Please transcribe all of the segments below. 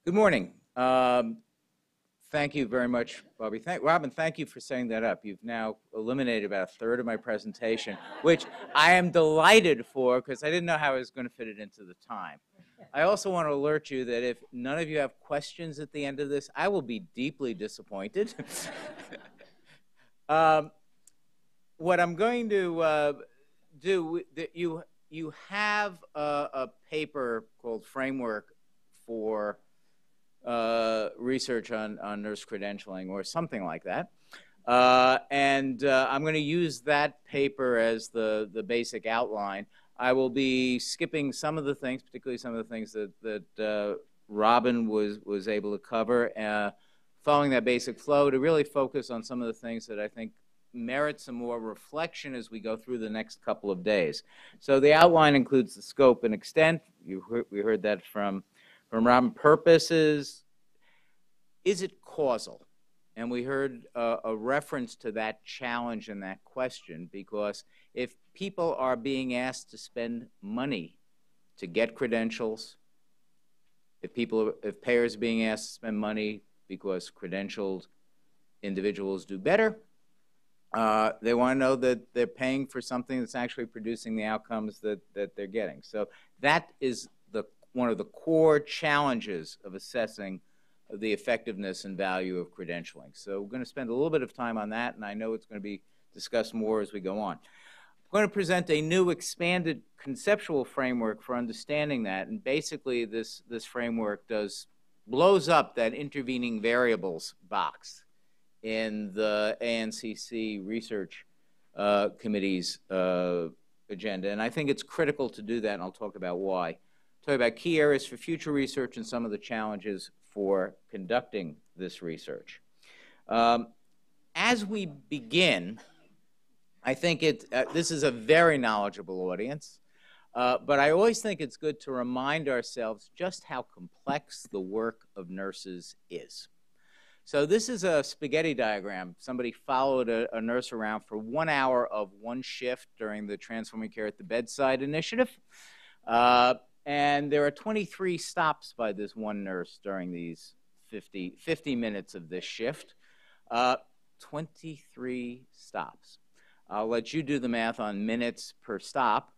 Good morning. Thank you very much, Bobby. Robin, thank you for setting that up. You've now eliminated about a third of my presentation, which I am delighted for because I didn't know how I was going to fit it into the time. I also want to alert you that if none of you have questions at the end of this, I will be deeply disappointed. What I'm going to do, you have a paper called Framework for research on nurse credentialing or something like that. I'm going to use that paper as the basic outline. I will be skipping some of the things, particularly some of the things that Robin was able to cover, following that basic flow to really focus on some of the things that I think merit some more reflection as we go through the next couple of days. So the outline includes the scope and extent. We heard that from Robin. Purposes, is it causal? And we heard a reference to that challenge and that question, because if people are being asked to spend money to get credentials, if payers are being asked to spend money because credentialed individuals do better, they want to know that they're paying for something that's actually producing the outcomes that they're getting. So that is one of the core challenges of assessing the effectiveness and value of credentialing. So we're going to spend a little bit of time on that, and I know it's going to be discussed more as we go on. I'm going to present a new expanded conceptual framework for understanding that, and basically this framework blows up that intervening variables box in the ANCC Research Committee's agenda, and I think it's critical to do that, and I'll talk about why. Talk about key areas for future research and some of the challenges for conducting this research. As we begin, I think this is a very knowledgeable audience, but I always think it's good to remind ourselves just how complex the work of nurses is. So this is a spaghetti diagram. Somebody followed a nurse around for 1 hour of one shift during the Transforming Care at the Bedside initiative. And there are 23 stops by this one nurse during these 50 minutes of this shift. 23 stops. I'll let you do the math on minutes per stop.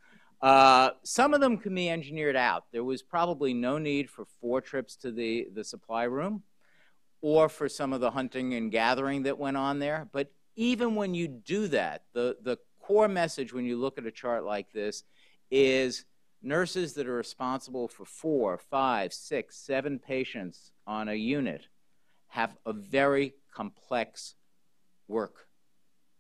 Some of them can be engineered out. There was probably no need for 4 trips to the supply room or for some of the hunting and gathering that went on there. But even when you do that, the core message when you look at a chart like this is nurses that are responsible for 4, 5, 6, 7 patients on a unit have a very complex work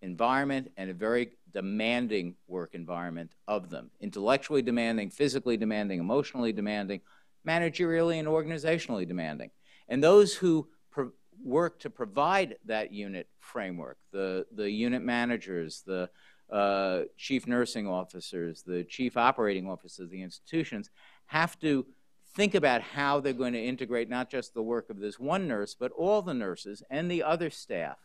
environment and a very demanding work environment of them. Intellectually demanding, physically demanding, emotionally demanding, managerially and organizationally demanding. And those who work to provide that unit framework, the unit managers, the chief nursing officers, the chief operating officers of the institutions, have to think about how they're going to integrate not just the work of this one nurse, but all the nurses and the other staff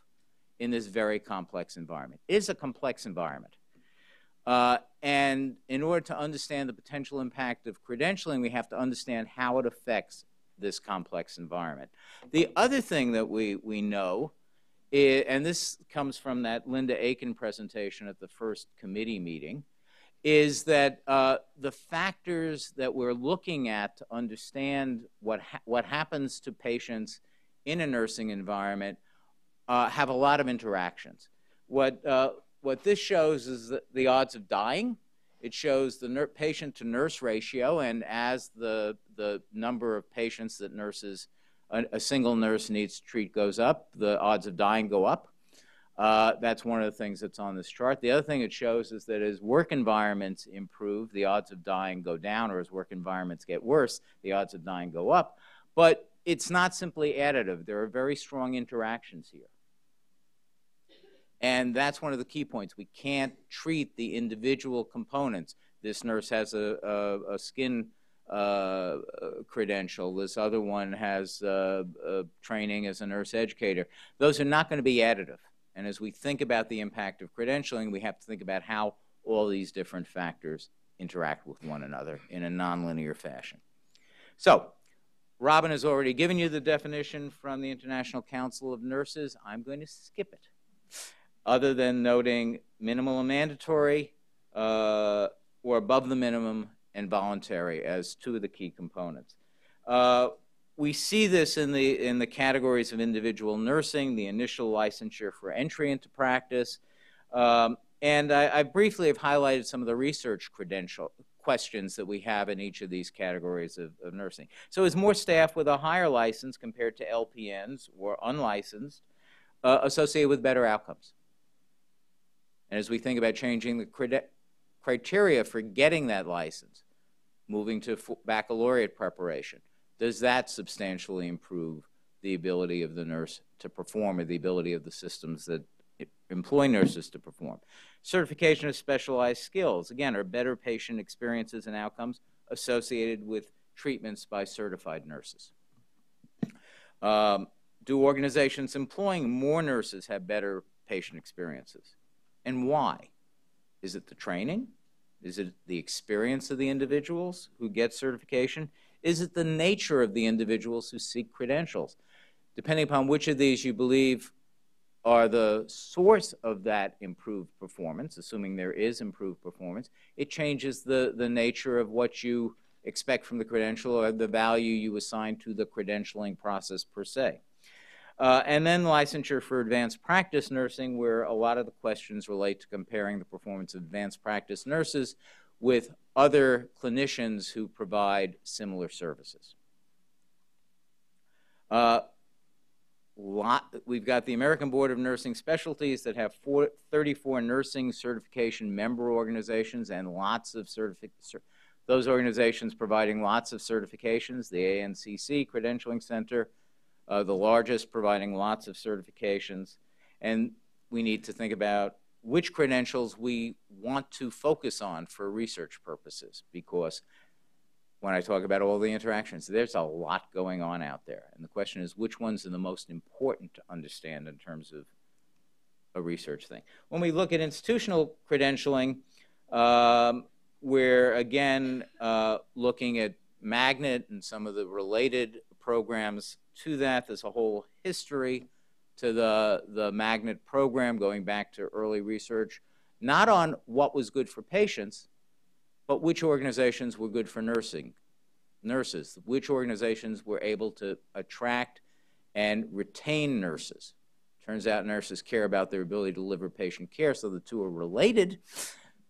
in this very complex environment. It is a complex environment. And in order to understand the potential impact of credentialing, we have to understand how it affects this complex environment. The other thing that we know, and this comes from that Linda Aiken presentation at the first committee meeting, is that the factors that we're looking at to understand what happens to patients in a nursing environment have a lot of interactions. What this shows is the odds of dying. It shows the patient-to-nurse ratio, and as the number of patients that a single nurse needs to treat goes up, the odds of dying go up. That's one of the things that's on this chart. The other thing it shows is that as work environments improve, the odds of dying go down, or as work environments get worse, the odds of dying go up. But it's not simply additive. There are very strong interactions here. And that's one of the key points. We can't treat the individual components. This nurse has a skin credential. This other one has training as a nurse educator. Those are not going to be additive. And as we think about the impact of credentialing, we have to think about how all these different factors interact with one another in a nonlinear fashion. So Robin has already given you the definition from the International Council of Nurses. I'm going to skip it, other than noting minimal and mandatory, or above the minimum, and voluntary as two of the key components. We see this in the categories of individual nursing, the initial licensure for entry into practice, and I briefly have highlighted some of the research credential questions that we have in each of these categories of nursing. So is more staff with a higher license compared to LPNs or unlicensed associated with better outcomes? And as we think about changing the criteria for getting that license, moving to baccalaureate preparation, does that substantially improve the ability of the nurse to perform, or the ability of the systems that employ nurses to perform? Certification of specialized skills, again, are better patient experiences and outcomes associated with treatments by certified nurses. Do organizations employing more nurses have better patient experiences? And why? Is it the training? Is it the experience of the individuals who get certification? Is it the nature of the individuals who seek credentials? Depending upon which of these you believe are the source of that improved performance, assuming there is improved performance, it changes the nature of what you expect from the credential, or the value you assign to the credentialing process per se. And then licensure for advanced practice nursing, where a lot of the questions relate to comparing the performance of advanced practice nurses with other clinicians who provide similar services. We've got the American Board of Nursing Specialties that have 34 nursing certification member organizations and lots of those organizations providing lots of certifications. The ANCC Credentialing Center, the largest, providing lots of certifications. And we need to think about which credentials we want to focus on for research purposes, because when I talk about all the interactions, there's a lot going on out there. And the question is, which ones are the most important to understand in terms of a research thing? When we look at institutional credentialing, we're again looking at Magnet and some of the related programs to that. There's a whole history to the Magnet program going back to early research, not on what was good for patients, but which organizations were good for nurses, which organizations were able to attract and retain nurses. Turns out nurses care about their ability to deliver patient care, so the two are related,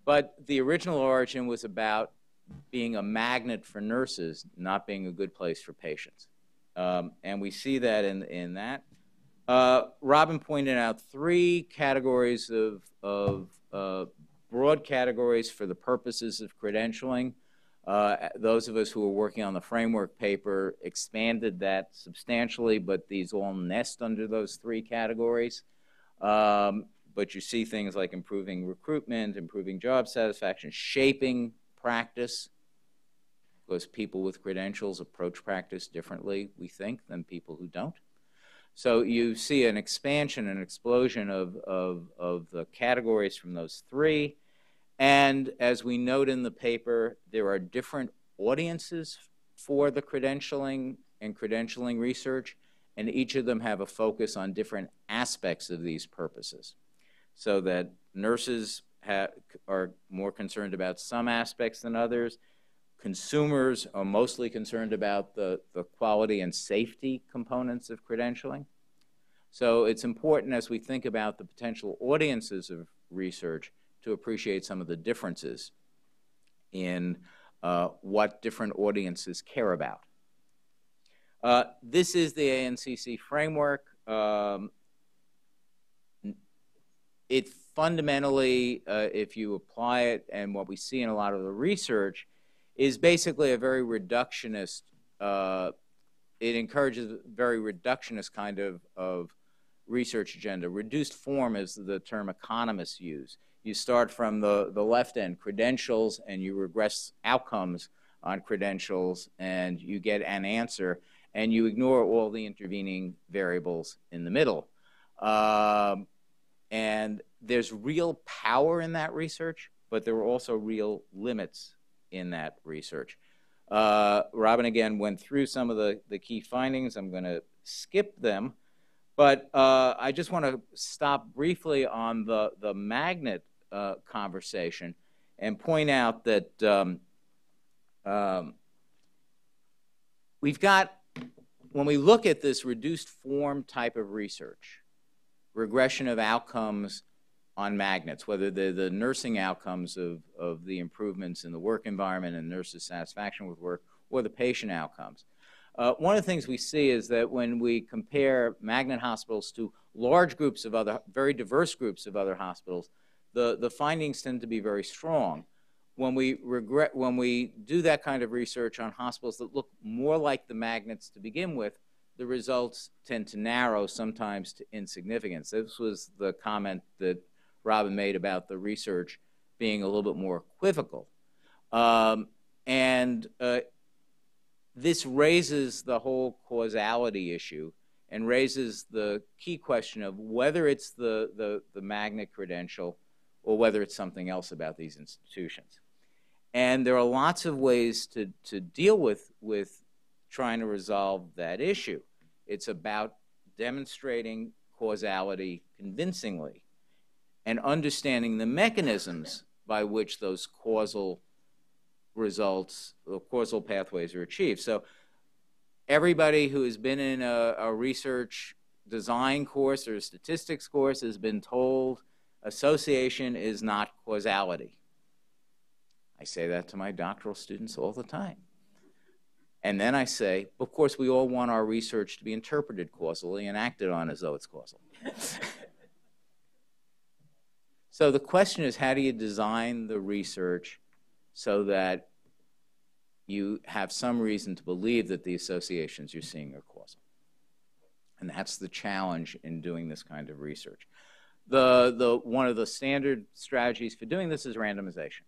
but the original origin was about being a magnet for nurses, not being a good place for patients. And we see that in that. Robin pointed out three categories of broad categories for the purposes of credentialing. Those of us who are working on the framework paper expanded that substantially, but these all nest under those three categories. But you see things like improving recruitment, improving job satisfaction, shaping practice, because people with credentials approach practice differently, we think, than people who don't. So you see an expansion, an explosion of the categories from those three. And as we note in the paper, there are different audiences for the credentialing and credentialing research, and each of them have a focus on different aspects of these purposes. So that nurses are more concerned about some aspects than others. Consumers are mostly concerned about the quality and safety components of credentialing. So it's important, as we think about the potential audiences of research, to appreciate some of the differences in what different audiences care about. This is the NCC Framework. It fundamentally, if you apply it, and what we see in a lot of the research, is basically a very reductionist, it encourages a very reductionist kind of research agenda. Reduced form is the term economists use. You start from the left end, credentials, and you regress outcomes on credentials, and you get an answer, and you ignore all the intervening variables in the middle. And there's real power in that research, but there are also real limits in that research. Robin, again, went through some of the key findings. I'm going to skip them. But I just want to stop briefly on the magnet conversation and point out that we've got, when we look at this reduced form type of research, regression of outcomes on magnets, whether they're the nursing outcomes of the improvements in the work environment and nurses' satisfaction with work, or the patient outcomes. One of the things we see is that when we compare magnet hospitals to large groups of other, very diverse groups of other hospitals, the findings tend to be very strong. When we do that kind of research on hospitals that look more like the magnets to begin with, the results tend to narrow, sometimes to insignificance. This was the comment that Robin made about the research being a little bit more equivocal. This raises the whole causality issue and raises the key question of whether it's the magnet credential or whether it's something else about these institutions. And there are lots of ways to deal with trying to resolve that issue. It's about demonstrating causality convincingly and understanding the mechanisms by which those causal results, or causal pathways, are achieved. So everybody who has been in a research design course or a statistics course has been told association is not causality. I say that to my doctoral students all the time. And then I say, of course, we all want our research to be interpreted causally and acted on as though it's causal. So the question is, how do you design the research so that you have some reason to believe that the associations you're seeing are causal? And that's the challenge in doing this kind of research. One of the standard strategies for doing this is randomization.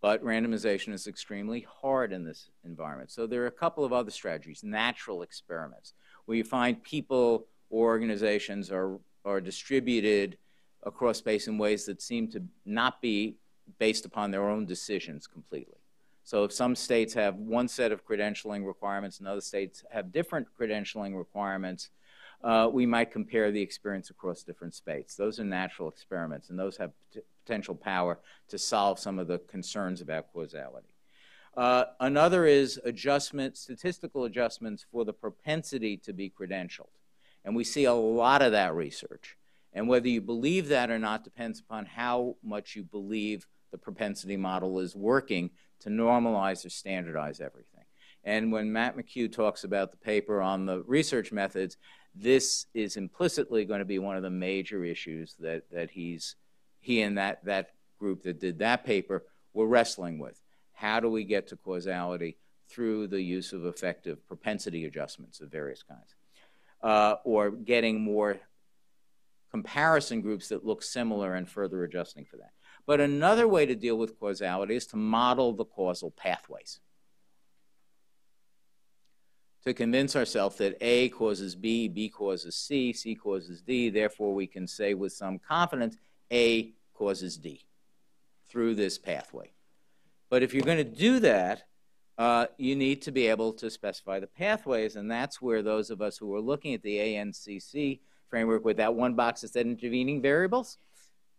But randomization is extremely hard in this environment. So there are a couple of other strategies, natural experiments, where you find people or organizations are distributed across space in ways that seem to not be based upon their own decisions completely. So if some states have one set of credentialing requirements and other states have different credentialing requirements, we might compare the experience across different states. Those are natural experiments, and those have potential power to solve some of the concerns about causality. Another is statistical adjustments for the propensity to be credentialed. And we see a lot of that research. And whether you believe that or not depends upon how much you believe the propensity model is working to normalize or standardize everything. And when Matt McHugh talks about the paper on the research methods, this is implicitly going to be one of the major issues that he and that group that did that paper were wrestling with. How do we get to causality through the use of effective propensity adjustments of various kinds? Or getting more comparison groups that look similar and further adjusting for that. But another way to deal with causality is to model the causal pathways. To convince ourselves that A causes B, B causes C, C causes D, therefore we can say with some confidence A causes D through this pathway. But if you're going to do that, you need to be able to specify the pathways, and that's where those of us who are looking at the NCC framework with that one box that said intervening variables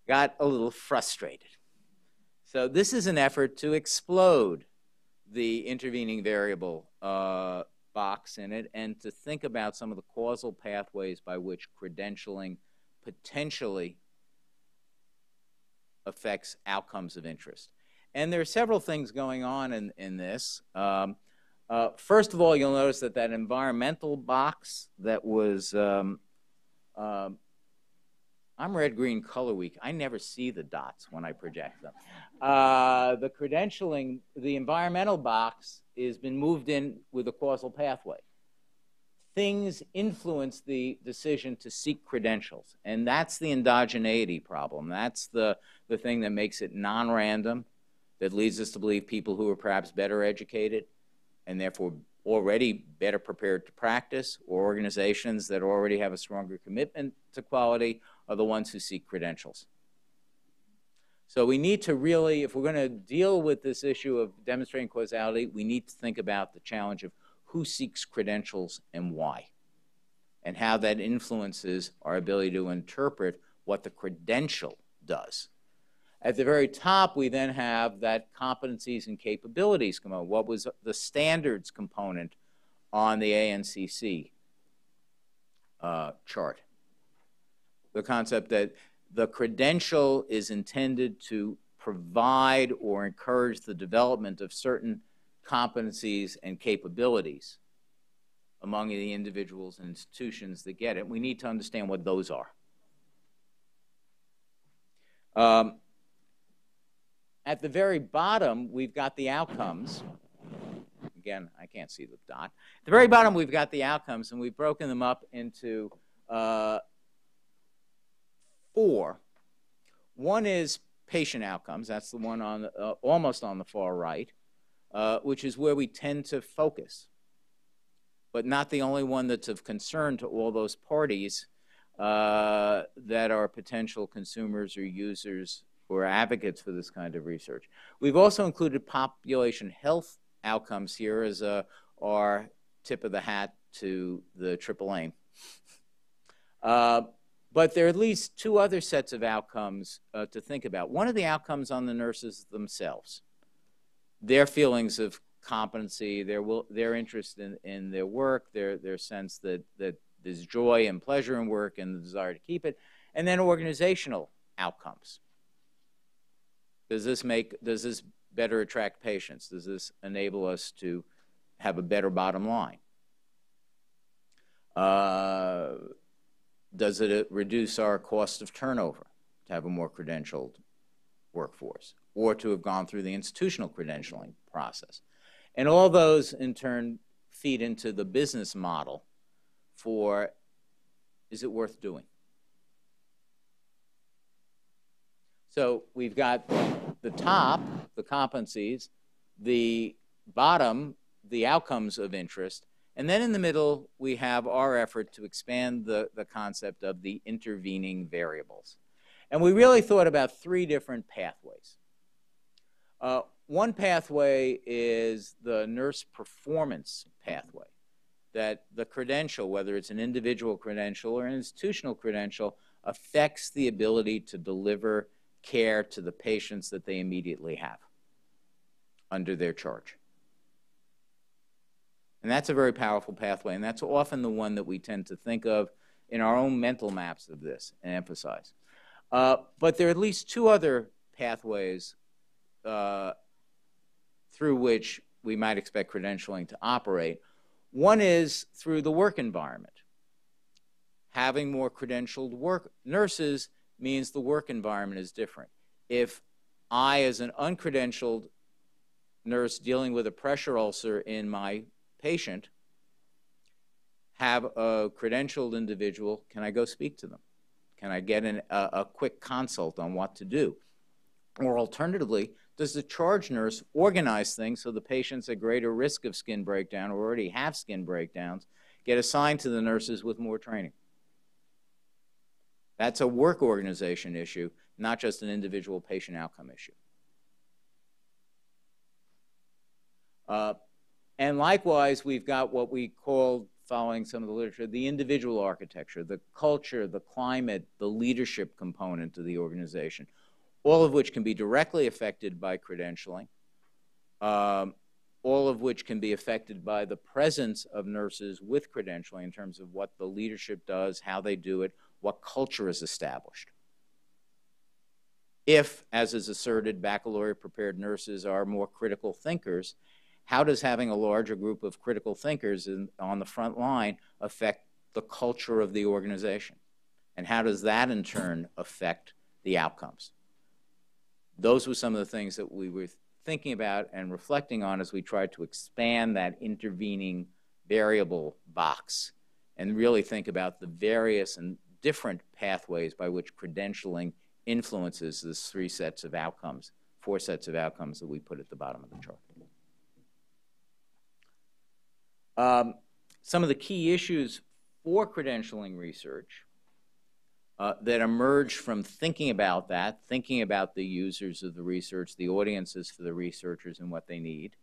got a little frustrated. So this is an effort to explode the intervening variable box in it and to think about some of the causal pathways by which credentialing potentially affects outcomes of interest. And there are several things going on in this. First of all, you'll notice that environmental box that was, I'm red-green color weak. I never see the dots when I project them. The credentialing, the environmental box has been moved in with a causal pathway. Things influence the decision to seek credentials, and that's the endogeneity problem. That's the thing that makes it non-random, that leads us to believe people who are perhaps better educated and therefore already better prepared to practice, or organizations that already have a stronger commitment to quality, are the ones who seek credentials. So we need to really, if we're going to deal with this issue of demonstrating causality, we need to think about the challenge of who seeks credentials and why, and how that influences our ability to interpret what the credential does. At the very top, we then have that competencies and capabilities component. What was the standards component on the ANCC chart? The concept that the credential is intended to provide or encourage the development of certain competencies and capabilities among the individuals and institutions that get it. We need to understand what those are. At the very bottom, we've got the outcomes. Again, I can't see the dot. At the very bottom, we've got the outcomes, and we've broken them up into 4. One is patient outcomes. That's the one on almost on the far right, which is where we tend to focus, but not the only one that's of concern to all those parties that are potential consumers or users or advocates for this kind of research. We've also included population health outcomes here as our tip of the hat to the triple aim. But there are at least 2 other sets of outcomes to think about. One of the outcomes on the nurses themselves, their feelings of competency, their interest in their work, their sense that there's joy and pleasure in work and the desire to keep it, and then organizational outcomes. Does this better attract patients? Does this enable us to have a better bottom line? Does it reduce our cost of turnover to have a more credentialed workforce, or to have gone through the institutional credentialing process? And all those, in turn, feed into the business model for, is it worth doing? So we've got the top, the competencies, the bottom, the outcomes of interest, and then in the middle, we have our effort to expand the concept of the intervening variables. And we really thought about 3 different pathways. One pathway is the nurse performance pathway, that the credential, whether it's an individual credential or an institutional credential, affects the ability to deliver care to the patients that they immediately have under their charge. And that's a very powerful pathway, and that's often the one that we tend to think of in our own mental maps of this and emphasize. But there are at least 2 other pathways through which we might expect credentialing to operate. One is through the work environment. Having more credentialed nurses means the work environment is different. If I, as an uncredentialed nurse dealing with a pressure ulcer in my patient, have a credentialed individual, can I go speak to them? Can I get a quick consult on what to do? Or alternatively, does the charge nurse organize things so the patients at greater risk of skin breakdown or already have skin breakdowns get assigned to the nurses with more training? That's a work organization issue, not just an individual patient outcome issue. And likewise, we've got what we call, following some of the literature, the individual architecture, the culture, the climate, the leadership component of the organization, all of which can be directly affected by credentialing, all of which can be affected by the presence of nurses with credentialing in terms of what the leadership does, how they do it, what culture is established. If, as is asserted, baccalaureate-prepared nurses are more critical thinkers, how does having a larger group of critical thinkers on the front line affect the culture of the organization? And how does that, in turn, affect the outcomes? Those were some of the things that we were thinking about and reflecting on as we tried to expand that intervening variable box and really think about the various and different pathways by which credentialing influences these 3 sets of outcomes, 4 sets of outcomes that we put at the bottom of the chart. Some of the key issues for credentialing research that emerged from thinking about that, thinking about the users of the research, the audiences for the researchers and what they need.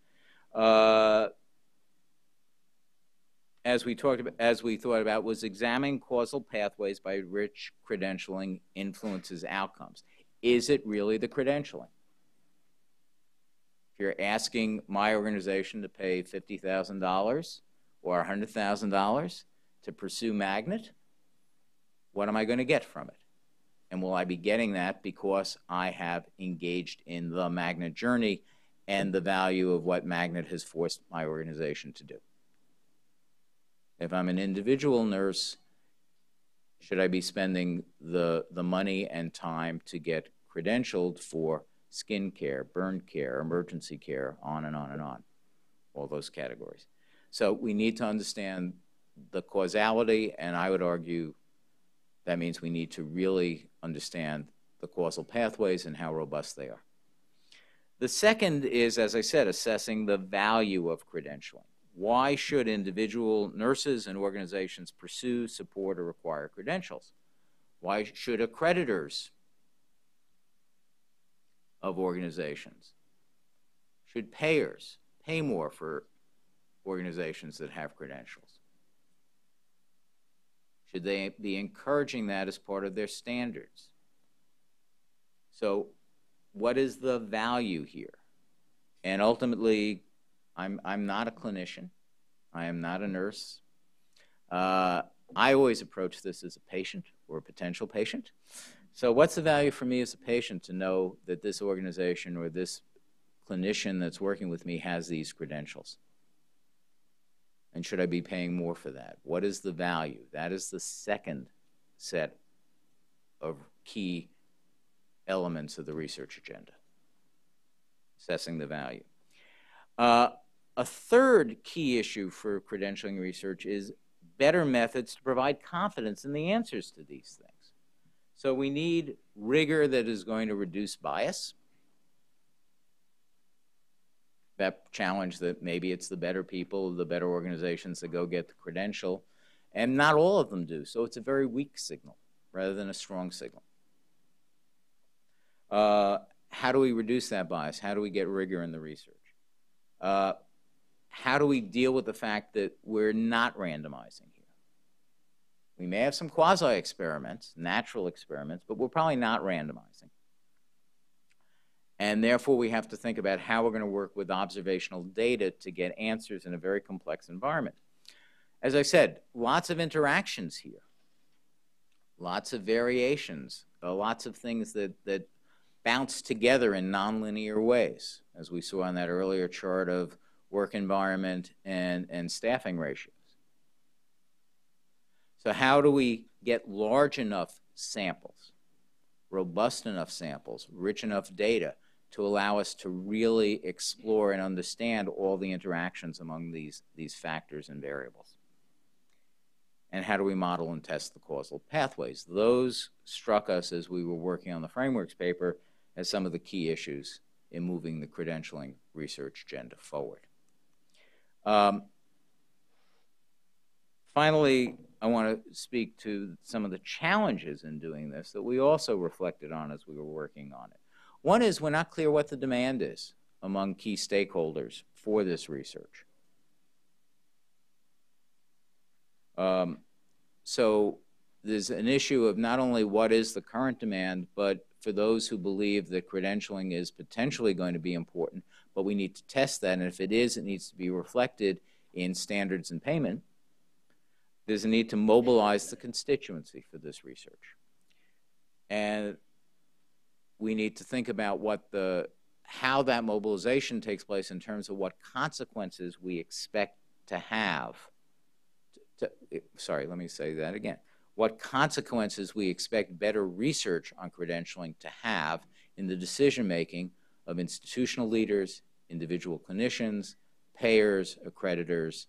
As we thought about, was examining causal pathways by which credentialing influences outcomes. Is it really the credentialing? If you're asking my organization to pay $50,000 or $100,000 to pursue Magnet, what am I going to get from it? And will I be getting that because I have engaged in the Magnet journey and the value of what Magnet has forced my organization to do? If I'm an individual nurse, should I be spending the money and time to get credentialed for skin care, burn care, emergency care, on and on and on, all those categories? So we need to understand the causality, and I would argue that means we need to really understand the causal pathways and how robust they are. The second is, as I said, assessing the value of credentialing. Why should individual nurses and organizations pursue, support, or require credentials? Why should accreditors of organizations? Should payers pay more for organizations that have credentials? Should they be encouraging that as part of their standards? So what is the value here? And ultimately, I'm not a clinician. I am not a nurse. I always approach this as a patient or a potential patient. So what's the value for me as a patient to know that this organization or this clinician that's working with me has these credentials? And should I be paying more for that? What is the value? That is the second set of key elements of the research agenda, assessing the value. A third key issue for credentialing research is better methods to provide confidence in the answers to these things. So we need rigor that is going to reduce bias. That challenge that maybe it's the better people, the better organizations that go get the credential, and not all of them do. So it's a very weak signal rather than a strong signal. How do we reduce that bias? How do we get rigor in the research? How do we deal with the fact that we're not randomizing here? We may have some quasi-experiments, natural experiments, but we're probably not randomizing. And therefore, we have to think about how we're going to work with observational data to get answers in a very complex environment. As I said, lots of interactions here, lots of variations, lots of things that bounce together in nonlinear ways, as we saw on that earlier chart of work environment and staffing ratios. So how do we get large enough samples, robust enough samples, rich enough data to allow us to really explore and understand all the interactions among these factors and variables? And how do we model and test the causal pathways? Those struck us as we were working on the frameworks paper as some of the key issues in moving the credentialing research agenda forward. Finally, I want to speak to some of the challenges in doing this that we also reflected on as we were working on it. One is we're not clear what the demand is among key stakeholders for this research. So there's an issue of not only what is the current demand, but for those who believe that credentialing is potentially going to be important, but we need to test that, and if it is, it needs to be reflected in standards and payment. There's a need to mobilize the constituency for this research. And we need to think about how that mobilization takes place in terms of what consequences we expect to have. Sorry, let me say that again. What consequences we expect better research on credentialing to have in the decision-making of institutional leaders, individual clinicians, payers, accreditors,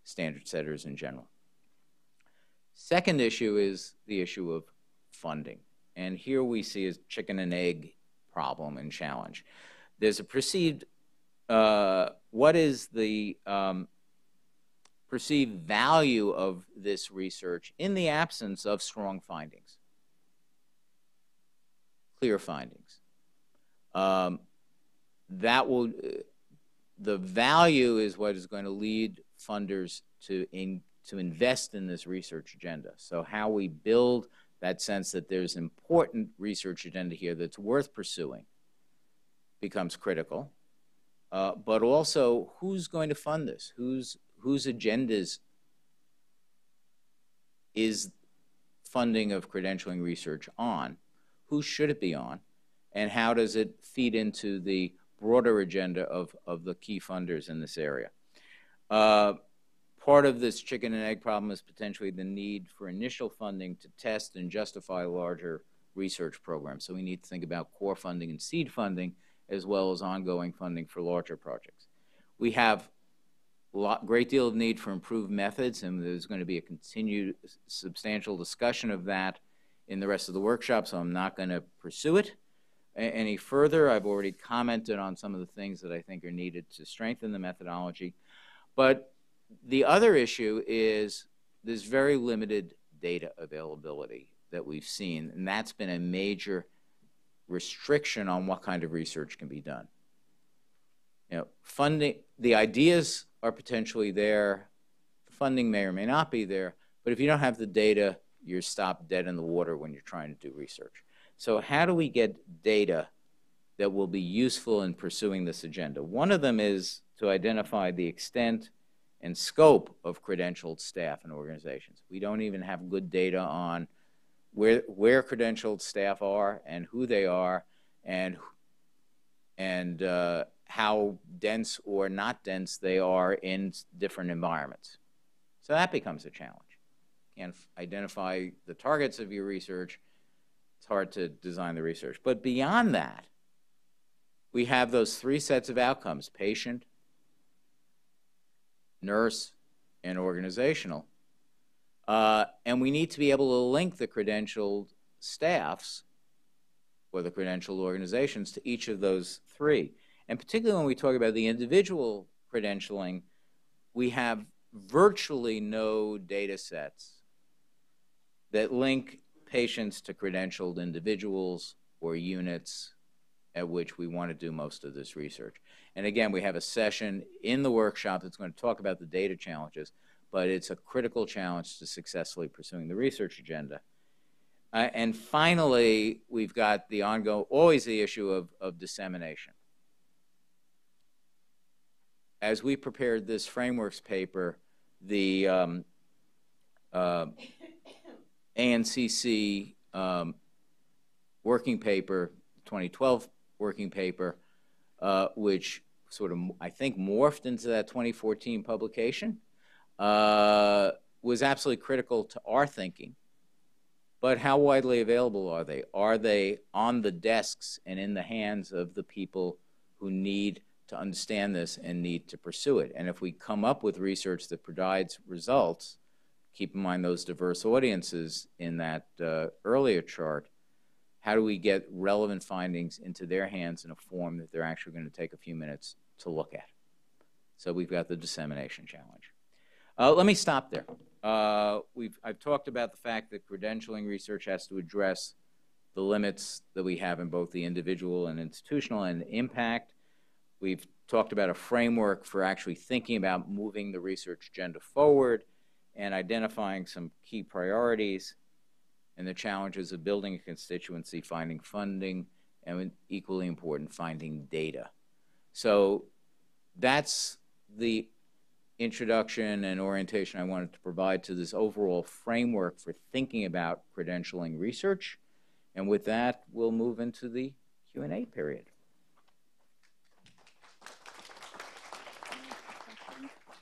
standard setters in general. Second issue is the issue of funding. And here we see a chicken and egg problem and challenge. There's a perceived, what is the perceived value of this research in the absence of strong findings? clear findings. The value is what is going to lead funders to invest in this research agenda. So how we build that sense that there's important research agenda here that's worth pursuing becomes critical. But also, who's going to fund this? Whose agendas is funding of credentialing research on? Who should it be on? And how does it feed into the broader agenda of the key funders in this area? Part of this chicken and egg problem is potentially the need for initial funding to test and justify larger research programs. So we need to think about core funding and seed funding, as well as ongoing funding for larger projects. We have a great deal of need for improved methods, and there's going to be a continued substantial discussion of that in the rest of the workshop, so I'm not going to pursue it any further. I've already commented on some of the things that I think are needed to strengthen the methodology. But the other issue is there's very limited data availability that we've seen, and that's been a major restriction on what kind of research can be done. You know, funding, the ideas are potentially there, funding may or may not be there, but if you don't have the data, you're stopped dead in the water when you're trying to do research. So how do we get data that will be useful in pursuing this agenda? One of them is to identify the extent and scope of credentialed staff and organizations. We don't even have good data on where credentialed staff are and who they are and how dense or not dense they are in different environments. So that becomes a challenge. You can't identify the targets of your research. It's hard to design the research. But beyond that, we have those three sets of outcomes: patient, nurse, and organizational. And we need to be able to link the credentialed staffs or the credentialed organizations to each of those three. And particularly when we talk about the individual credentialing, we have virtually no data sets that link patients to credentialed individuals or units at which we want to do most of this research. And again, we have a session in the workshop that's going to talk about the data challenges, but it's a critical challenge to successfully pursuing the research agenda. And finally, we've got the always the issue of dissemination. As we prepared this frameworks paper, the NCC working paper, 2012 working paper, which sort of, I think, morphed into that 2014 publication, was absolutely critical to our thinking. But how widely available are they? Are they on the desks and in the hands of the people who need to understand this and need to pursue it? And if we come up with research that provides results, keep in mind those diverse audiences in that earlier chart, how do we get relevant findings into their hands in a form that they're actually going to take a few minutes to look at? So we've got the dissemination challenge. Let me stop there. I've talked about the fact that credentialing research has to address the limits that we have in both the individual and institutional and impact. We've talked about a framework for actually thinking about moving the research agenda forward and identifying some key priorities and the challenges of building a constituency, finding funding, and equally important, finding data. So that's the introduction and orientation I wanted to provide to this overall framework for thinking about credentialing research. And with that, we'll move into the Q&A period.